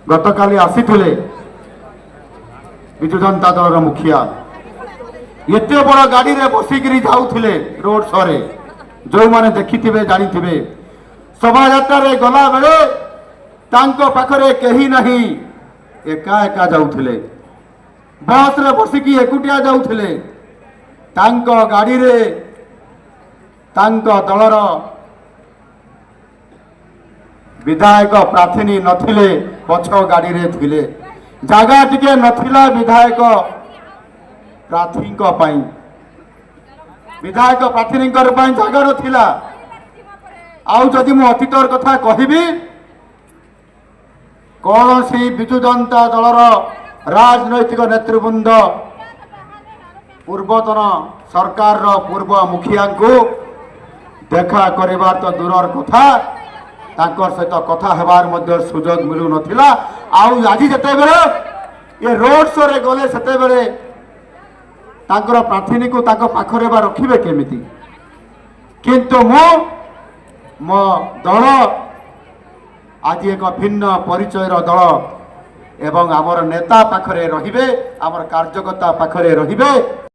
गतकाली आसीथिले विजु जनता दल मुखिया एत बड़ गाड़ी रे बसिकी जाऊे रोड शो रे जो मैंने देखिथिबे जानिथिबे शोभा यात्रा गला बेले तांको पाखरे कहीं नहीं एका एका जाऊे बस रे बसिकी एकुटिया जाऊे तांको गाड़ी रे तांको दलर विधायक प्रार्थी नथिले पछ गाड़ी रे थिले जगह टिके नथिला विधायक प्रार्थी विधायक प्रार्थी जगह नथिला आउ जदि मु अतीतर कथा कहबी कौन सी विजु जनता दलर राजनैतिक नेतृवृंद पूर्वतन सरकार पूर्व मुखिया को देखा करिवार तो दूरर कथा तांकर सहित कथा हेबार मध्य सुजोग मिलु नथिला आउ आज जते बेले ये रोड शो रे गले सेते बेले तांकर प्रार्थी को तांको पाखरे बा रखिबे केमिति किंतु मो दल आज एक भिन्न परिचयर दल एवं आमर नेता पाखरे रहिबे आमर कार्यकर्ता पाखरे रहिबे।